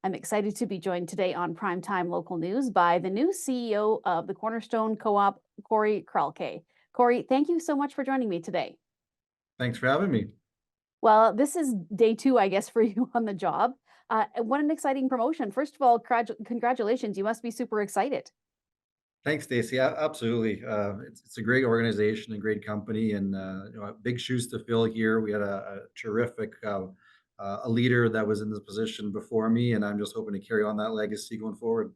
I'm excited to be joined today on Primetime Local News by the new CEO of the Cornerstone Co-op, Kory Kralkay. Kory, thank you so much for joining me today. Thanks for having me. Well, this is day two, I guess, for you on the job. What an exciting promotion. First of all, congratulations. You must be super excited. Thanks, Stacy. Absolutely. It's a great organization, a great company, and big shoes to fill here. We had a terrific a leader that was in this position before me, and I'm just hoping to carry on that legacy going forward.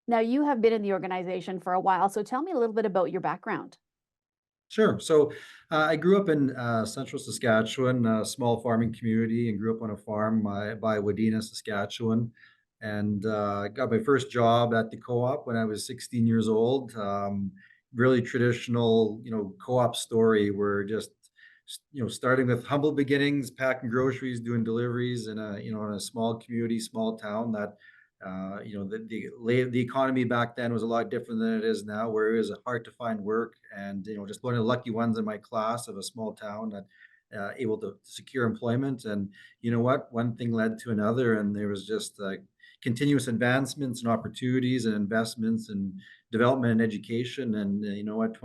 Now, you have been in the organization for a while, so tell me a little bit about your background. Sure. So I grew up in central Saskatchewan, a small farming community, and grew up on a farm by Wadena, Saskatchewan. And got my first job at the co-op when I was 16 years old. Really traditional, co-op story. We're just, starting with humble beginnings, packing groceries, doing deliveries in a small community, small town that the economy back then was a lot different than it is now, where it was hard to find work, and just one of the lucky ones in my class of a small town that able to secure employment. And you know what, one thing led to another, and there was just continuous advancements and opportunities and investments and development and education. And you know what,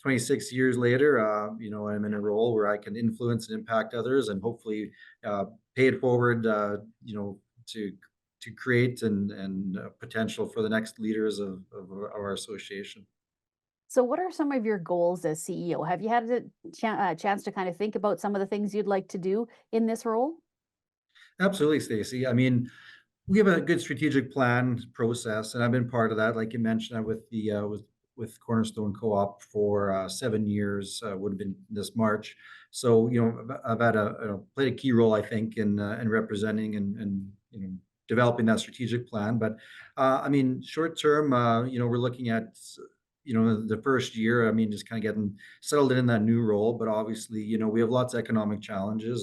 26 years later, I'm in a role where I can influence and impact others, and hopefully pay it forward, to create and potential for the next leaders of our association. So, what are some of your goals as CEO? Have you had a chance to kind of think about some of the things you'd like to do in this role? Absolutely, Stacy. I mean, we have a good strategic plan process, and I've been part of that. Like you mentioned, I'm with the with Cornerstone Co-op for 7 years. Would have been this March. So I've had played a key role, I think, in representing and developing that strategic plan. But I mean, short term, we're looking at the first year. I mean, just kind of getting settled in that new role. But obviously, we have lots of economic challenges,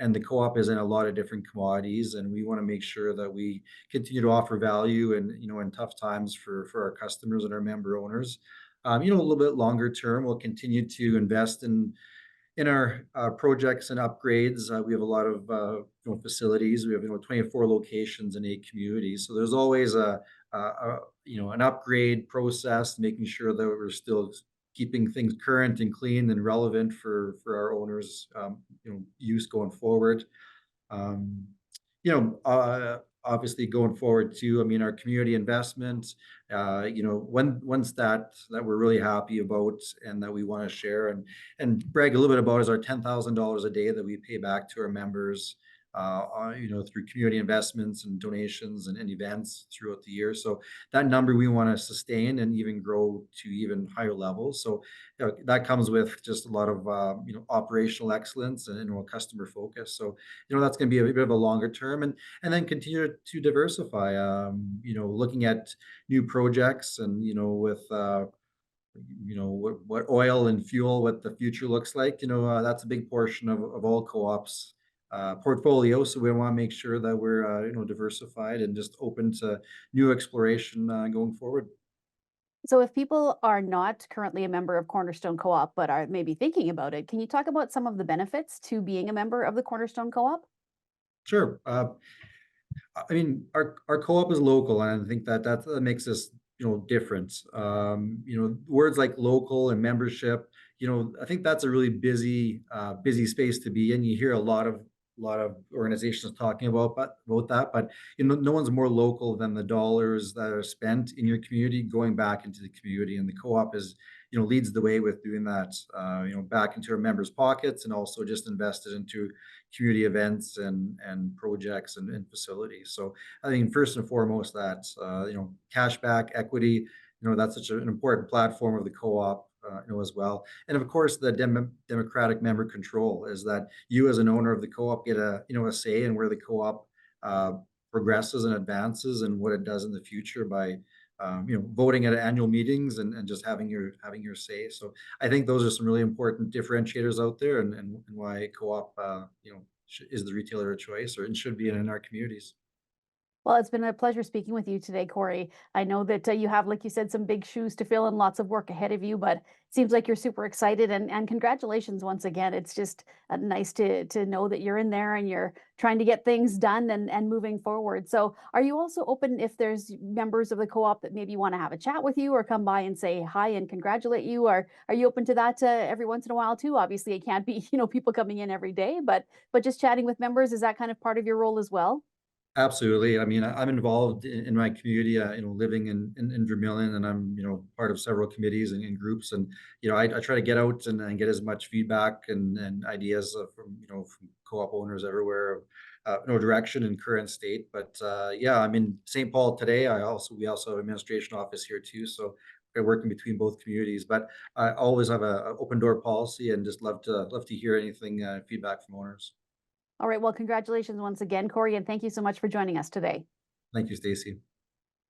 and the co-op is in a lot of different commodities, and we want to make sure that we continue to offer value and in tough times for our customers and our member owners. A little bit longer term, we'll continue to invest in our projects and upgrades. We have a lot of facilities. We have 24 locations in 8 communities. So there's always an upgrade process, making sure that we're still keeping things current and clean and relevant for our owners' use going forward. Um, Obviously going forward too, I mean, our community investment, one stat that we're really happy about and that we want to share and brag a little bit about is our $10,000 a day that we pay back to our members, through community investments and donations and events throughout the year. So that number we want to sustain and even grow to even higher levels. So that comes with just a lot of operational excellence and customer focus. So that's going to be a bit of a longer term, and then continue to diversify. Looking at new projects and with what oil and fuel, what the future looks like. That's a big portion of all co-ops portfolio. So we want to make sure that we're diversified and just open to new exploration going forward. So, if people are not currently a member of Cornerstone Co-op but are maybe thinking about it, can you talk about some of the benefits to being a member of the Cornerstone Co-op? Sure. I mean, our co-op is local, and I think that makes us different. Words like local and membership. I think that's a really busy space to be in. You hear a lot of organizations talking about that, but no one's more local than the dollars that are spent in your community going back into the community, and the co-op is leads the way with doing that. Back into our members' pockets, and also just invested into community events and projects and facilities. So I think first and foremost that cashback equity, that's such an important platform of the co-op. As well, and of course, the democratic member control is that you, as an owner of the co-op, get a say in where the co-op progresses and advances, and what it does in the future by voting at annual meetings and just having your say. So I think those are some really important differentiators out there, and why co-op is the retailer of choice, or and should be in our communities. Well, it's been a pleasure speaking with you today, Corey. I know that you have, like you said, some big shoes to fill and lots of work ahead of you, but it seems like you're super excited and congratulations once again. It's just nice to know that you're in there and you're trying to get things done and moving forward. So, are you also open if there's members of the co-op that maybe want to have a chat with you or come by and say hi and congratulate you? Or are you open to that every once in a while too? Obviously, it can't be people coming in every day, but just chatting with members, is that kind of part of your role as well? Absolutely. I mean, I'm involved in my community, living in Vermilion, and I'm, part of several committees and groups. And, I try to get out and get as much feedback and ideas from co-op owners everywhere, no direction in current state. But yeah, I'm in St. Paul today. We also have administration office here too. So we're working between both communities, but I always have a open door policy and just love to hear anything, feedback from owners. All right. Well, congratulations once again, Corey, and thank you so much for joining us today. Thank you, Stacy.